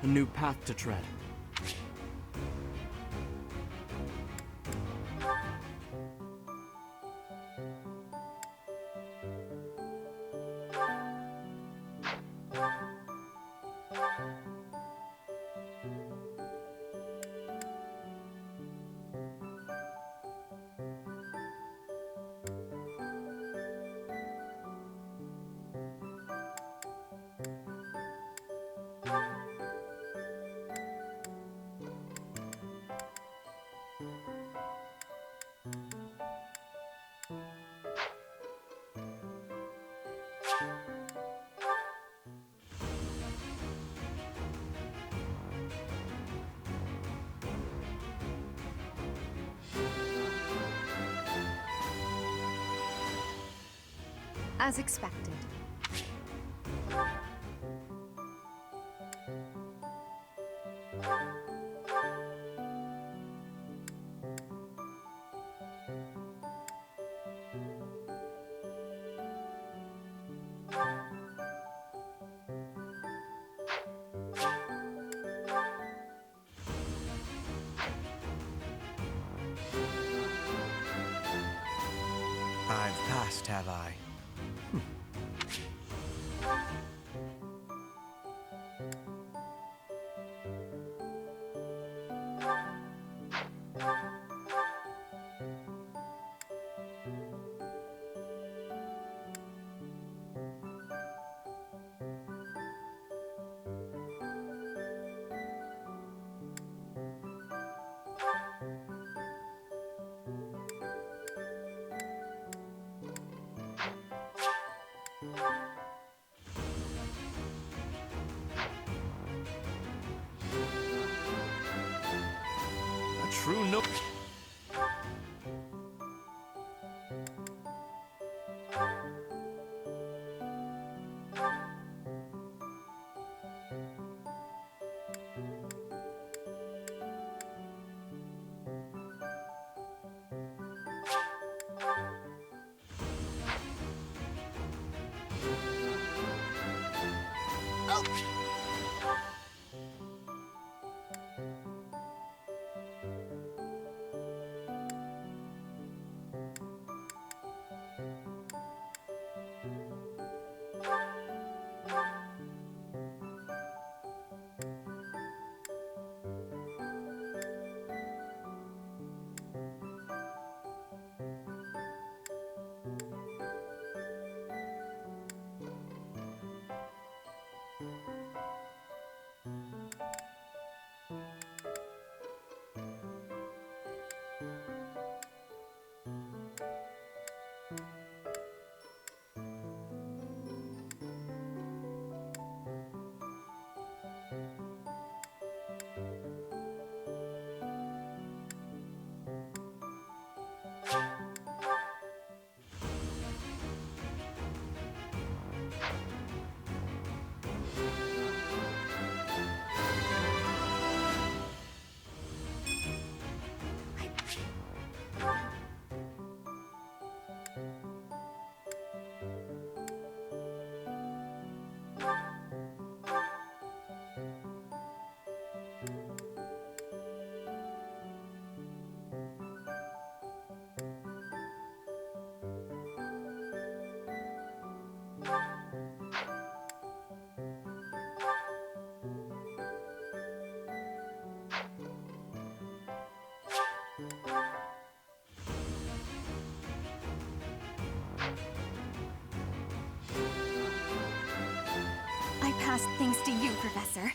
A new path to tread. As expected. I've passed, have I? A true no. I pass things to you, Professor.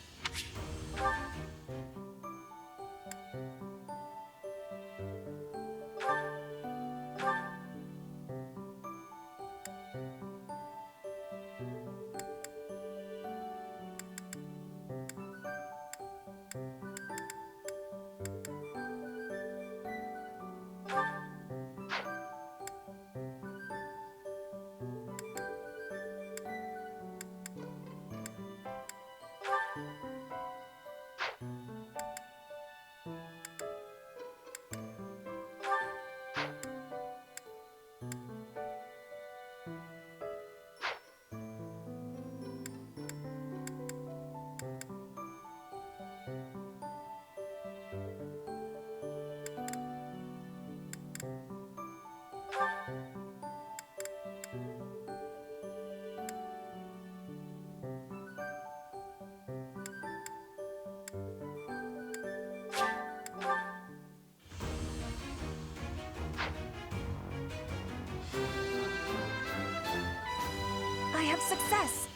success.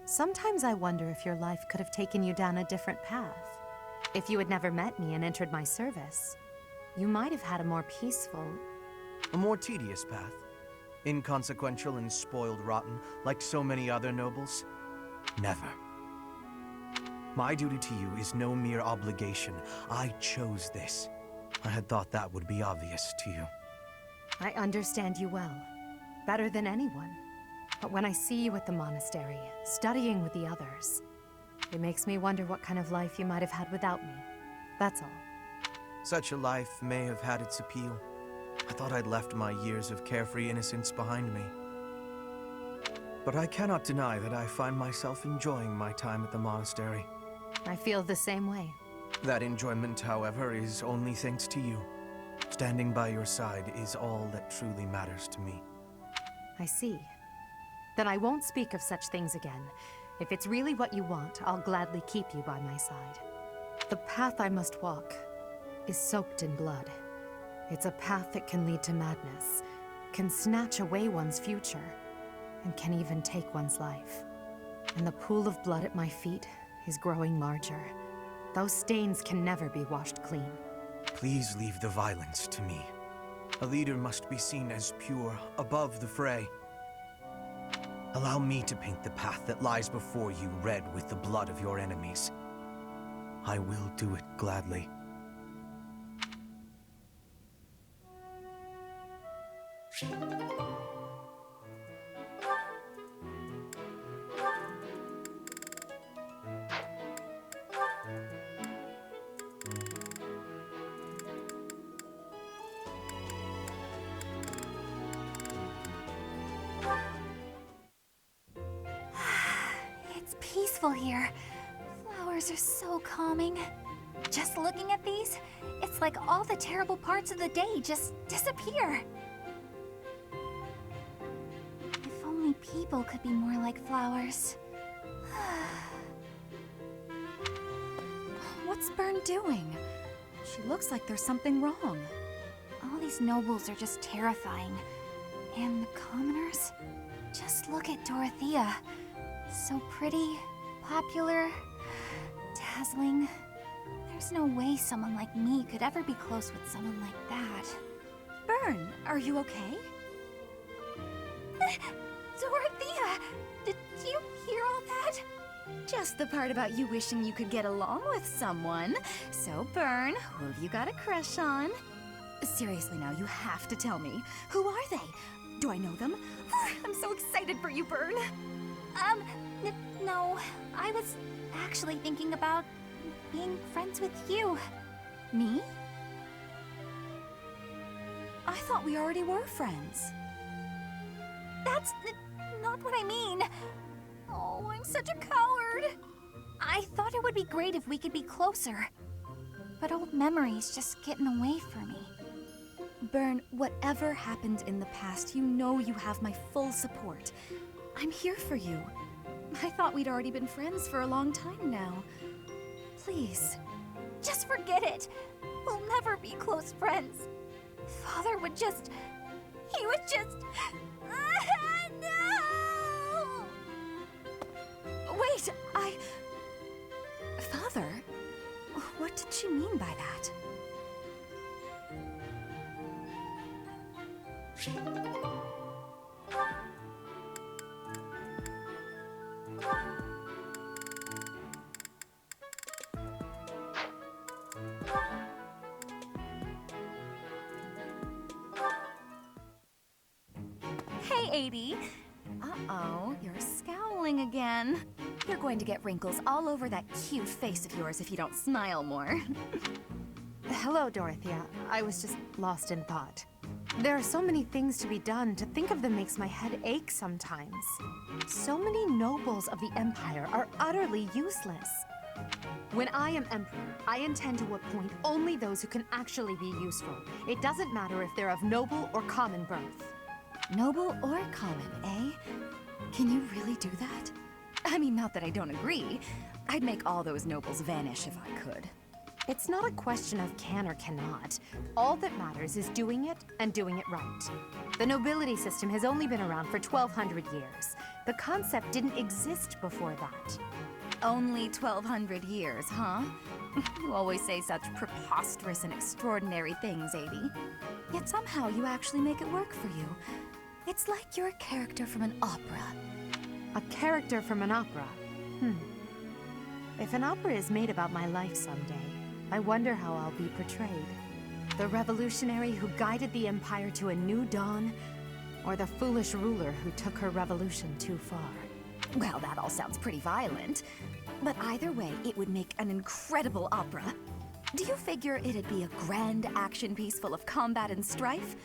Sometimes I wonder if your life could have taken you down a different path. If you had never met me and entered my service, you might have had a more peaceful... A more tedious path. Inconsequential and spoiled rotten, like so many other nobles. Never. My duty to you is no mere obligation. I chose this. I had thought that would be obvious to you. I understand you well, better than anyone. But when I see you at the monastery, studying with the others, it makes me wonder what kind of life you might have had without me. That's all. Such a life may have had its appeal. I thought I'd left my years of carefree innocence behind me. But I cannot deny that I find myself enjoying my time at the monastery. I feel the same way. That enjoyment, however, is only thanks to you. Standing by your side is all that truly matters to me. I see. Then I won't speak of such things again. If it's really what you want, I'll gladly keep you by my side. The path I must walk is soaked in blood. It's a path that can lead to madness, can snatch away one's future, and can even take one's life. And the pool of blood at my feet is growing larger. Those stains can never be washed clean. Please leave the violence to me. A leader must be seen as pure, above the fray. Allow me to paint the path that lies before you red with the blood of your enemies. I will do it gladly. It's peaceful here. Flowers are so calming. Just looking at these, it's like all the terrible parts of the day just disappear. If only people could be more like flowers. What's Bern doing? She looks like there's something wrong. All these nobles are just terrifying. And the commoners? Just look at Dorothea. So pretty, popular, dazzling. There's no way someone like me could ever be close with someone like that. Bern, are you okay? Dorothea! Did you hear all that? Just the part about you wishing you could get along with someone. So, Bern, who have you got a crush on? Seriously now, you have to tell me. Who are they? Do I know them? I'm so excited for you, Bern. No. I was actually thinking about being friends with you. Me? I thought we already were friends. That's not what I mean. Oh, I'm such a coward. I thought it would be great if we could be closer. But old memories just get in the way for me. Bern, whatever happened in the past, you know you have my full support. I'm here for you. I thought we'd already been friends for a long time now. Please. Just forget it. We'll never be close friends. Father would just... He would just... No! Wait, Father? What did she mean by that? Hey, 80. Uh-oh, you're scowling again. You're going to get wrinkles all over that cute face of yours if you don't smile more. Hello, Dorothea. I was just lost in thought. There are so many things to be done. To think of them makes my head ache sometimes. So many nobles of the Empire are utterly useless. When I am Emperor, I intend to appoint only those who can actually be useful. It doesn't matter if they're of noble or common birth. Noble or common, eh? Can you really do that? I mean, not that I don't agree. I'd make all those nobles vanish if I could. It's not a question of can or cannot. All that matters is doing it and doing it right. The nobility system has only been around for 1,200 years. The concept didn't exist before that. Only 1,200 years, huh? You always say such preposterous and extraordinary things, 80. Yet somehow you actually make it work for you. It's like you're a character from an opera. A character from an opera? If an opera is made about my life someday, I wonder how I'll be portrayed. The revolutionary who guided the Empire to a new dawn, or the foolish ruler who took her revolution too far? Well, that all sounds pretty violent. But either way, it would make an incredible opera. Do you figure it'd be a grand action piece full of combat and strife?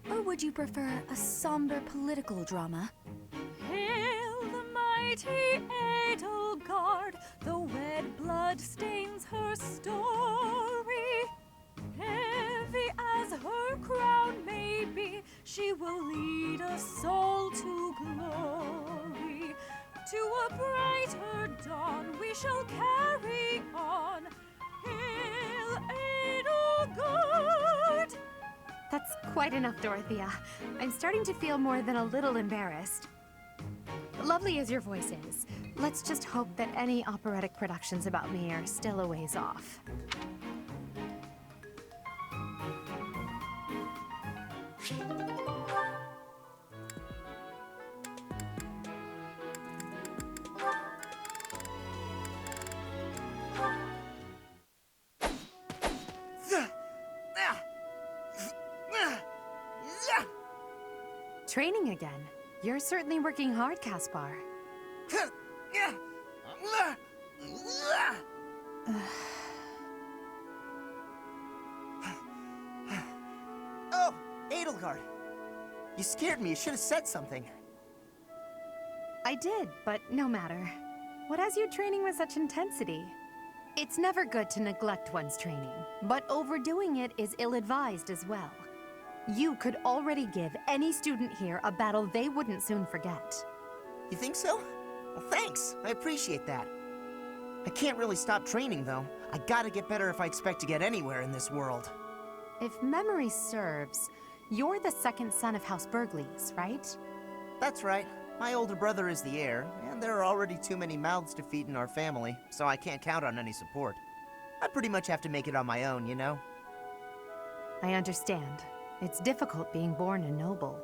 Or would you prefer a somber political drama? Hail the mighty Edelgard, the red blood stains her story. Heavy as her crown may be, she will lead us all to glory. To a brighter dawn we shall carry on. Hail Edelgard! That's quite enough, Dorothea. I'm starting to feel more than a little embarrassed. Lovely as your voice is, let's just hope that any operatic productions about me are still a ways off. Training again. You're certainly working hard, Caspar. Oh, Edelgard. You scared me. You should have said something. I did, but no matter. What has you training with such intensity? It's never good to neglect one's training, but overdoing it is ill-advised as well. You could already give any student here a battle they wouldn't soon forget. You think so? Well, thanks. I appreciate that. I can't really stop training, though. I gotta get better if I expect to get anywhere in this world. If memory serves, you're the second son of House Burgleys, right? That's right. My older brother is the heir, and there are already too many mouths to feed in our family, so I can't count on any support. I pretty much have to make it on my own, you know? I understand. It's difficult being born a noble.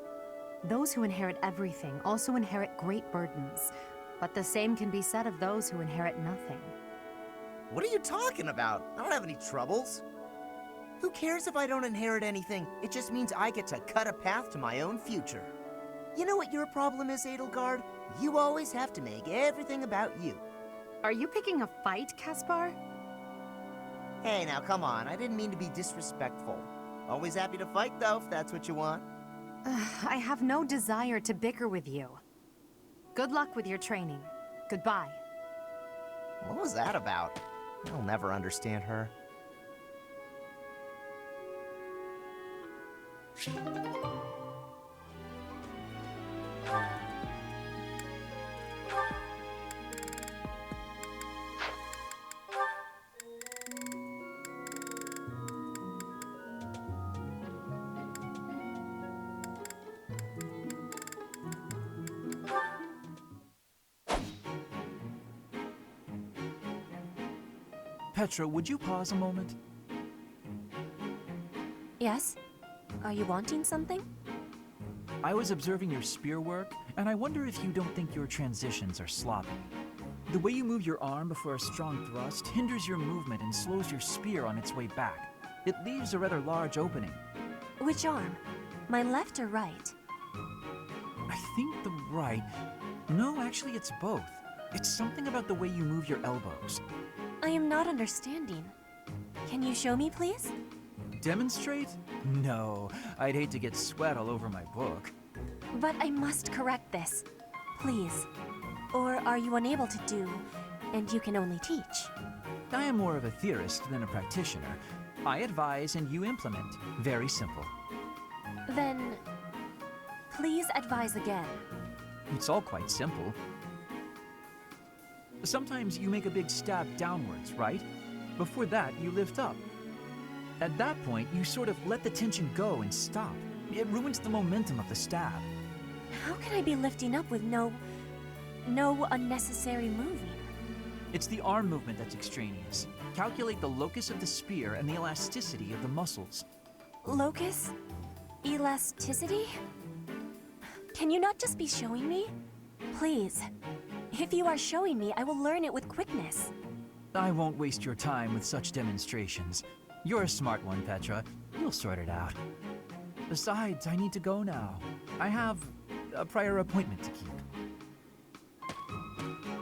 Those who inherit everything also inherit great burdens, but the same can be said of those who inherit nothing. What are you talking about? I don't have any troubles. Who cares if I don't inherit anything? It just means I get to cut a path to my own future. You know what your problem is, Edelgard? You always have to make everything about you. Are you picking a fight, Caspar? Hey, now come on. I didn't mean to be disrespectful. Always happy to fight, though, if that's what you want. I have no desire to bicker with you. Good luck with your training. Goodbye. What was that about? I'll never understand her. Petra, would you pause a moment? Yes? Are you wanting something? I was observing your spear work, and I wonder if you don't think your transitions are sloppy. The way you move your arm before a strong thrust hinders your movement and slows your spear on its way back. It leaves a rather large opening. Which arm? My left or right? I think the right... No, actually it's both. It's something about the way you move your elbows. I am not understanding. Can you show me, please? Demonstrate? No, I'd hate to get sweat all over my book. But I must correct this. Please. Or are you unable to do, and you can only teach? I am more of a theorist than a practitioner. I advise and you implement. Very simple. Then, please advise again. It's all quite simple. Sometimes you make a big stab downwards, right? Before that, you lift up. At that point, you sort of let the tension go and stop. It ruins the momentum of the stab. How can I be lifting up with no unnecessary moving? It's the arm movement that's extraneous. Calculate the locus of the spear and the elasticity of the muscles. Locus? Elasticity? Can you not just be showing me? Please. If you are showing me, I will learn it with quickness. I won't waste your time with such demonstrations. You're a smart one, Petra. You'll sort it out. Besides, I need to go now. I have a prior appointment to keep.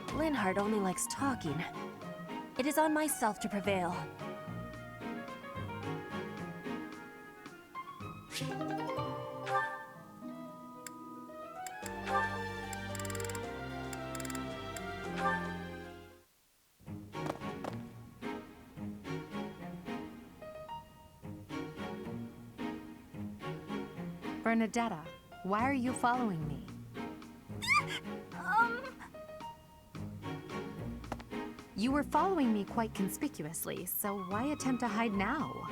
Linhardt only likes talking. It is on myself to prevail. Bernadetta, why are you following me? You were following me quite conspicuously, so why attempt to hide now?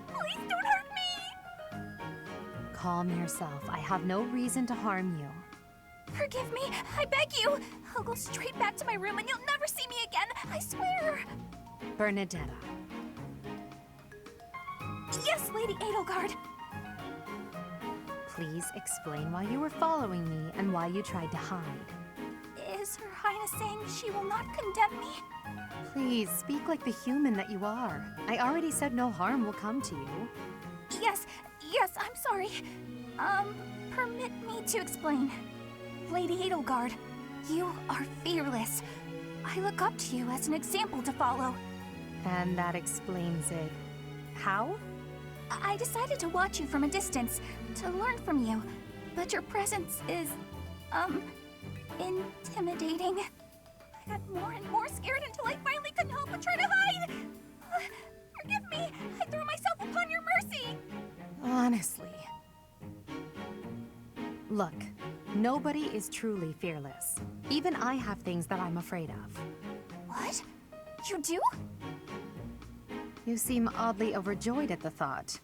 Please don't hurt me! Calm yourself. I have no reason to harm you. Forgive me, I beg you! I'll go straight back to my room and you'll never see me again, I swear! Bernadetta. Yes, Lady Edelgard! Please explain why you were following me and why you tried to hide. Is Her Highness saying she will not condemn me? Please, speak like the human that you are. I already said no harm will come to you. Yes, I'm sorry. Permit me to explain. Lady Edelgard, you are fearless. I look up to you as an example to follow. And that explains it. How? I decided to watch you from a distance, to learn from you, but your presence is, intimidating. I got more and more scared until I finally couldn't help but try to hide. Forgive me, I threw myself upon your mercy. Honestly. Look, nobody is truly fearless. Even I have things that I'm afraid of. What? You do? You seem oddly overjoyed at the thought.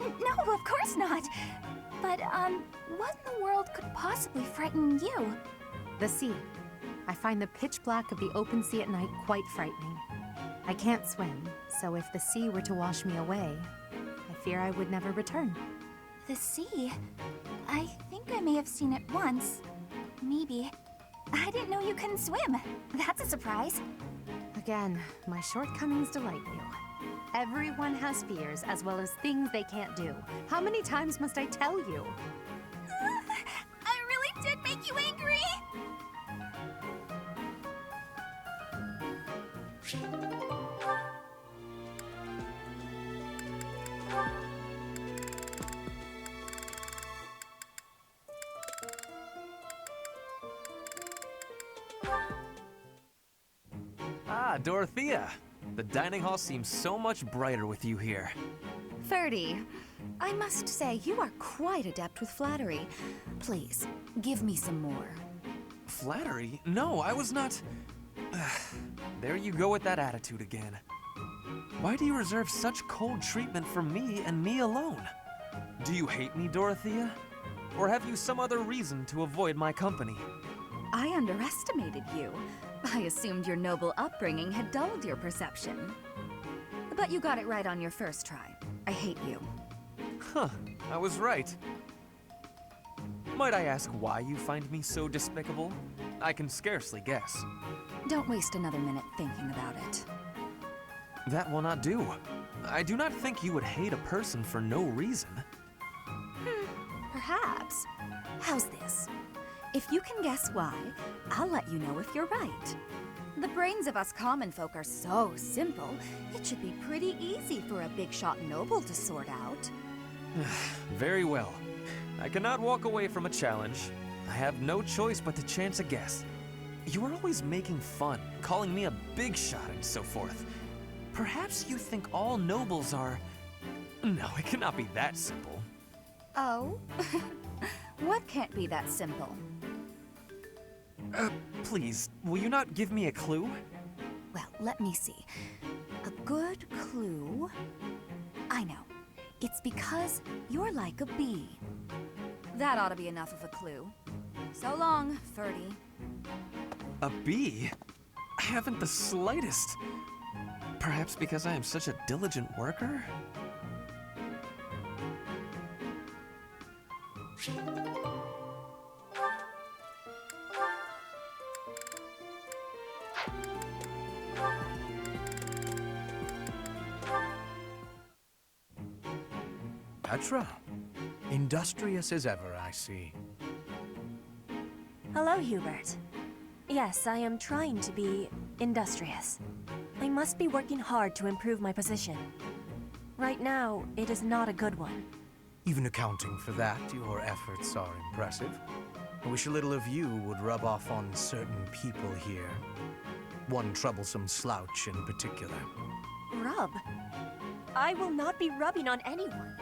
No, of course not. But, what in the world could possibly frighten you? The sea. I find the pitch black of the open sea at night quite frightening. I can't swim, so if the sea were to wash me away, I fear I would never return. The sea? I think I may have seen it once. Maybe. I didn't know you couldn't swim. That's a surprise. Again, my shortcomings delight you. Everyone has fears as well as things they can't do. How many times must I tell you? I really did make you angry! Ah, Dorothea! The dining hall seems so much brighter with you here. 30. I must say, you are quite adept with flattery. Please, give me some more. Flattery? No, I was not... There you go with that attitude again. Why do you reserve such cold treatment for me and me alone? Do you hate me, Dorothea? Or have you some other reason to avoid my company? I underestimated you. I assumed your noble upbringing had dulled your perception. But you got it right on your first try. I hate you. Huh, I was right. Might I ask why you find me so despicable? I can scarcely guess. Don't waste another minute thinking about it. That will not do. I do not think you would hate a person for no reason. Perhaps. How's this? If you can guess why, I'll let you know if you're right. The brains of us common folk are so simple, it should be pretty easy for a big shot noble to sort out. Very well. I cannot walk away from a challenge. I have no choice but to chance a guess. You are always making fun, calling me a big shot and so forth. Perhaps you think all nobles are... No, it cannot be that simple. Oh? What can't be that simple? Please, will you not give me a clue? Well, let me see. A good clue... I know. It's because you're like a bee. That ought to be enough of a clue. So long, Ferdy. A bee? I haven't the slightest. Perhaps because I am such a diligent worker? Petra. Industrious as ever, I see. Hello, Hubert. Yes, I am trying to be industrious. I must be working hard to improve my position. Right now, it is not a good one. Even accounting for that, your efforts are impressive. I wish a little of you would rub off on certain people here. One troublesome slouch in particular. Rub? I will not be rubbing on anyone.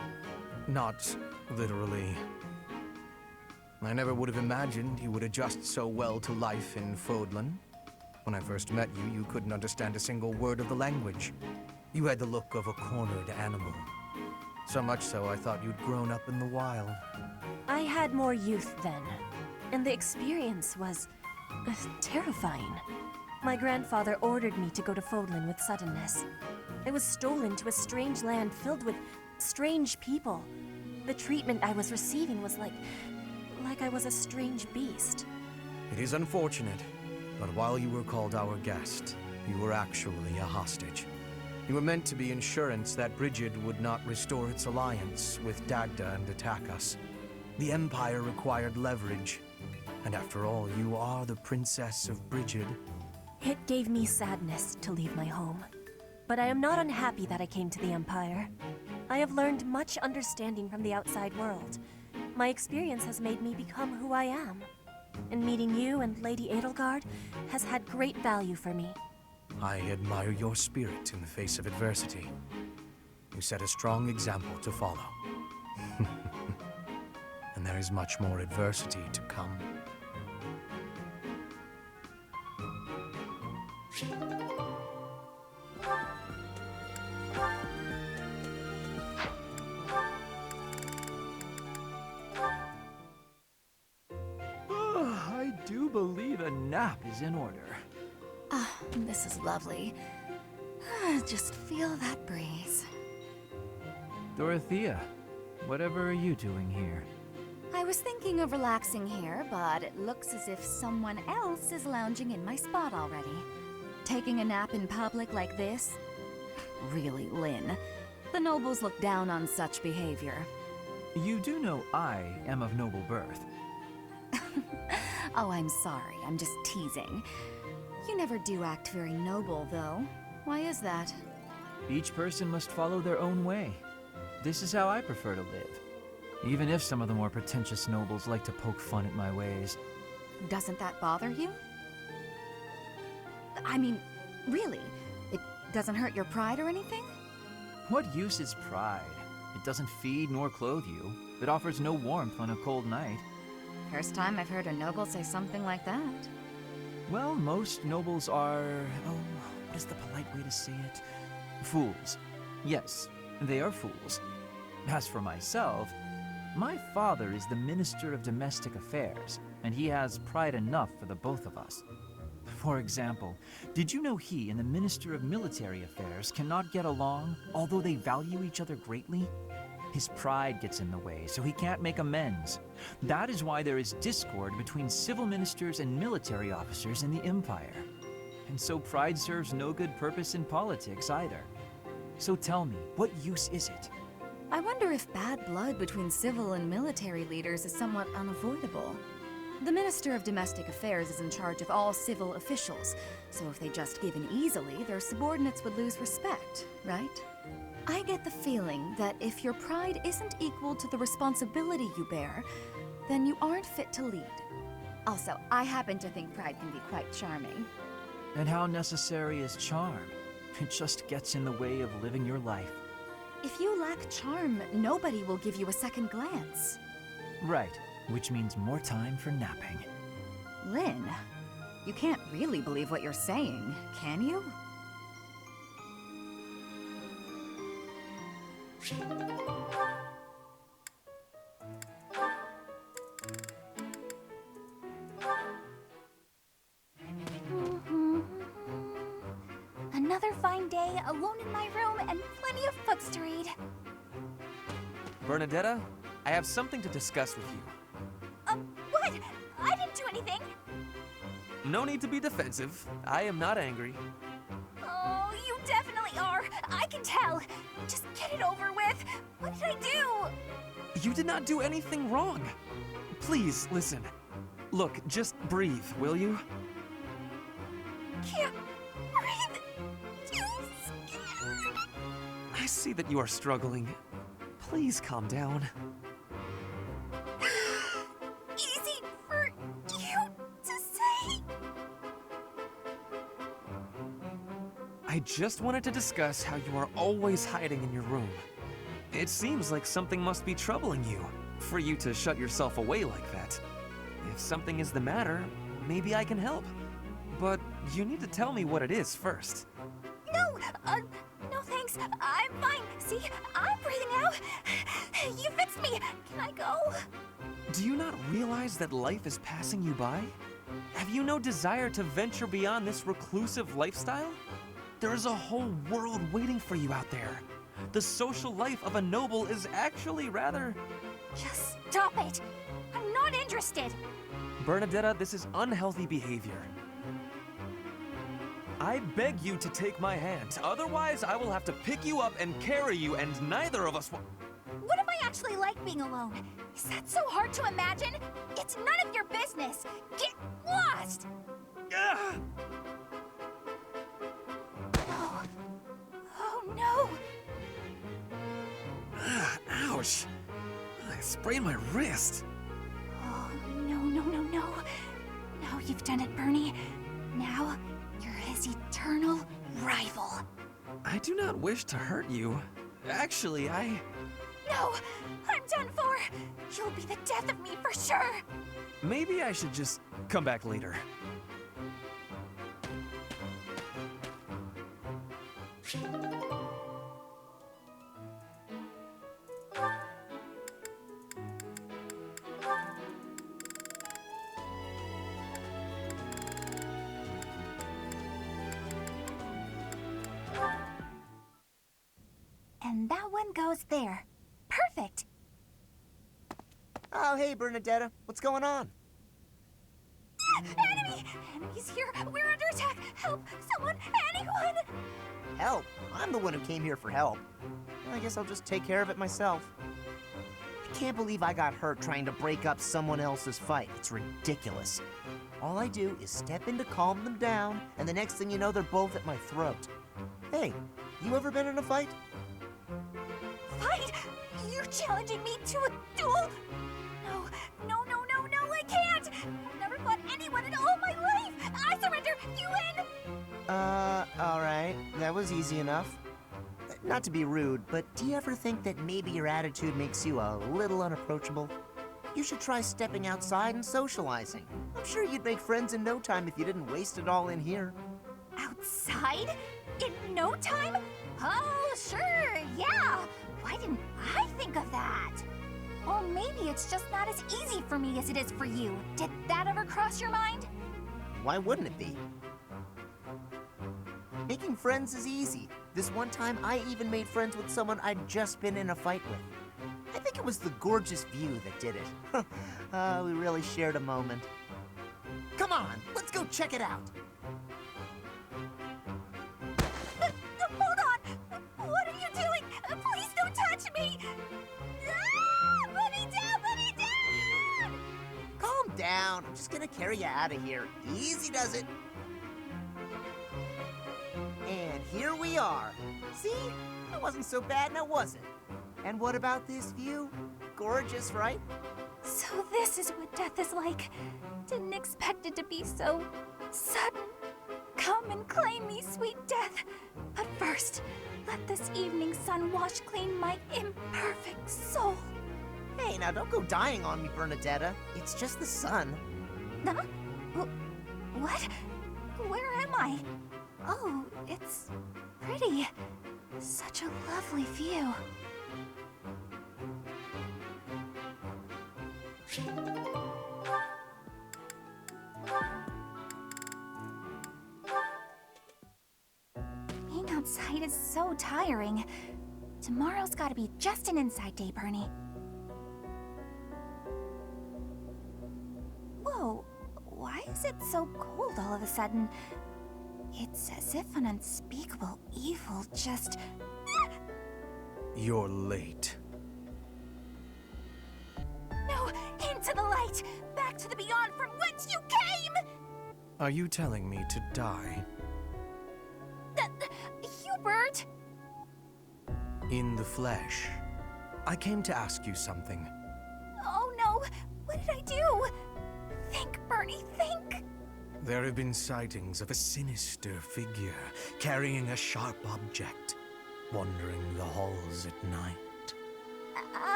Not literally. I never would have imagined you would adjust so well to life in Fodlan. When I first met you, you couldn't understand a single word of the language. You had the look of a cornered animal. So much so, I thought you'd grown up in the wild. I had more youth then, and the experience was terrifying. My grandfather ordered me to go to Fodlan with suddenness. I was stolen to a strange land filled with strange people. The treatment I was receiving was like I was a strange beast. It is unfortunate, but while you were called our guest, you were actually a hostage. You were meant to be insurance that Brigid would not restore its alliance with Dagda and attack us. The Empire required leverage, and after all, you are the Princess of Brigid. It gave me sadness to leave my home, but I am not unhappy that I came to the Empire. I have learned much understanding from the outside world. My experience has made me become who I am. And meeting you and Lady Edelgard has had great value for me. I admire your spirit in the face of adversity. You set a strong example to follow. And there is much more adversity to come. I do believe a nap is in order. Ah, this is lovely. Just feel that breeze. Dorothea, whatever are you doing here? I was thinking of relaxing here, but it looks as if someone else is lounging in my spot already. Taking a nap in public like this? Really, Lynn. The nobles look down on such behavior. You do know I am of noble birth. Oh, I'm sorry. I'm just teasing. You never do act very noble, though. Why is that? Each person must follow their own way. This is how I prefer to live. Even if some of the more pretentious nobles like to poke fun at my ways. Doesn't that bother you? I mean, really? It doesn't hurt your pride or anything? What use is pride? It doesn't feed nor clothe you. It offers no warmth on a cold night. First time I've heard a noble say something like that. Well, most nobles are... oh, what is the polite way to say it? Fools. Yes, they are fools. As for myself, my father is the Minister of Domestic Affairs, and he has pride enough for the both of us. For example, did you know he and the Minister of Military Affairs cannot get along, although they value each other greatly? His pride gets in the way, so he can't make amends. That is why there is discord between civil ministers and military officers in the Empire. And so pride serves no good purpose in politics either. So tell me, what use is it? I wonder if bad blood between civil and military leaders is somewhat unavoidable. The Minister of Domestic Affairs is in charge of all civil officials, so if they just give in easily, their subordinates would lose respect, right? I get the feeling that if your pride isn't equal to the responsibility you bear, then you aren't fit to lead. Also, I happen to think pride can be quite charming. And how necessary is charm? It just gets in the way of living your life. If you lack charm, nobody will give you a second glance. Right, which means more time for napping. Lynn, you can't really believe what you're saying, can you? Another fine day, alone in my room, and plenty of books to read. Bernadetta, I have something to discuss with you. What? I didn't do anything. No need to be defensive. I am not angry. Oh, you definitely are. I can tell. Just get it over with. What did I do? You did not do anything wrong. Please, listen. Look, just breathe, will you? Can't breathe. Too scared. I see that you are struggling. Please calm down. Easy for you to say. I just wanted to discuss how you are always hiding in your room. It seems like something must be troubling you, for you to shut yourself away like that. If something is the matter, maybe I can help. But you need to tell me what it is first. No, no thanks. I'm fine. See, I'm breathing now. You fixed me. Can I go? Do you not realize that life is passing you by? Have you no desire to venture beyond this reclusive lifestyle? There is a whole world waiting for you out there. The social life of a noble is actually rather... Just stop it. I'm not interested. Bernadetta, this is unhealthy behavior. I beg you to take my hand, otherwise I will have to pick you up and carry you, and neither of us will... What if I actually like being alone? Is that so hard to imagine? It's none of your business. Get lost! Ah! Oh, oh no! Ouch! I sprained my wrist. Oh, no, no, no, no. Now you've done it, Bernie. Now, you're his eternal rival. I do not wish to hurt you. Actually, No, I'm done for. You'll be the death of me for sure. maybe I should just come back later. And that one goes there. Perfect. Oh, hey, Bernadetta. What's going on? Enemy! Enemy's here! We're under attack! Help! Someone! Anyone! Help? I'm the one who came here for help. I guess I'll just take care of it myself. I can't believe I got hurt trying to break up someone else's fight. It's ridiculous. All I do is step in to calm them down, and the next thing you know, they're both at my throat. Hey, you ever been in a fight? Fight? You're challenging me to a duel? No, no, no, no, no, I can't! I've never fought anyone in all my life! I surrender! You win! Alright. That was easy enough. Not to be rude, but do you ever think that maybe your attitude makes you a little unapproachable? You should try stepping outside and socializing. I'm sure you'd make friends in no time if you didn't waste it all in here. Outside? In no time? Oh, sure, yeah! Why didn't I think of that? Or maybe it's just not as easy for me as it is for you. Did that ever cross your mind? Why wouldn't it be? Making friends is easy. This one time, I even made friends with someone I'd just been in a fight with. I think it was the gorgeous view that did it. We really shared a moment. Come on, let's go check it out. Hold on! What are you doing? Please don't touch me! Ah! Put me down! Put me down! Calm down. I'm just gonna carry you out of here. Easy does it. And here we are. See? It wasn't so bad now, was it? And what about this view? Gorgeous, right? So this is what death is like. Didn't expect it to be so sudden. Come and claim me, sweet death. But first, let this evening sun wash clean my imperfect soul. Hey, now don't go dying on me, Bernadetta. It's just the sun. Huh? What? Where am I? Oh, it's pretty. Such a lovely view. Being outside is so tiring. Tomorrow's gotta be just an inside day, Bernie. Whoa, why is it so cold all of a sudden? It's as if an unspeakable evil just... You're late. No, into the light! Back to the beyond from whence you came! Are you telling me to die? Hubert! In the flesh. I came to ask you something. Oh no, what did I do? Think, Bernie, think! There have been sightings of a sinister figure carrying a sharp object, wandering the halls at night.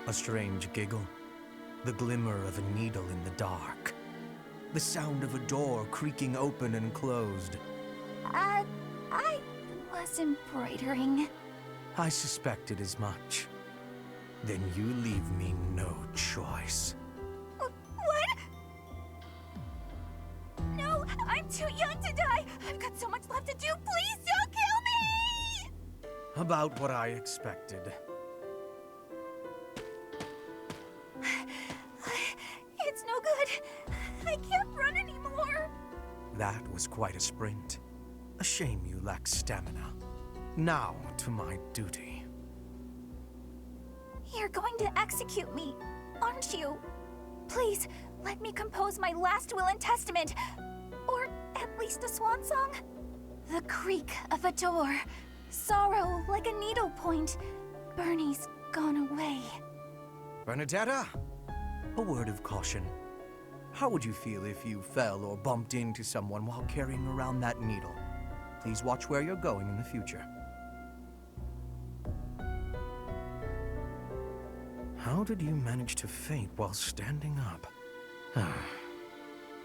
A strange giggle, the glimmer of a needle in the dark, the sound of a door creaking open and closed. I was embroidering. I suspected as much. Then you leave me no choice. What? No, I'm too young to die! I've got so much left to do, please don't kill me! About what I expected. It's no good. I can't run anymore. That was quite a sprint. A shame you lack stamina. Now to my duty. You're going to execute me, aren't you? Please, let me compose my last will and testament. Or at least a swan song. The creak of a door. Sorrow like a needle point. Bernie's gone away. Bernadetta, a word of caution. How would you feel if you fell or bumped into someone while carrying around that needle? Please watch where you're going in the future. How did you manage to faint while standing up? Well,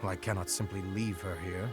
I cannot simply leave her here.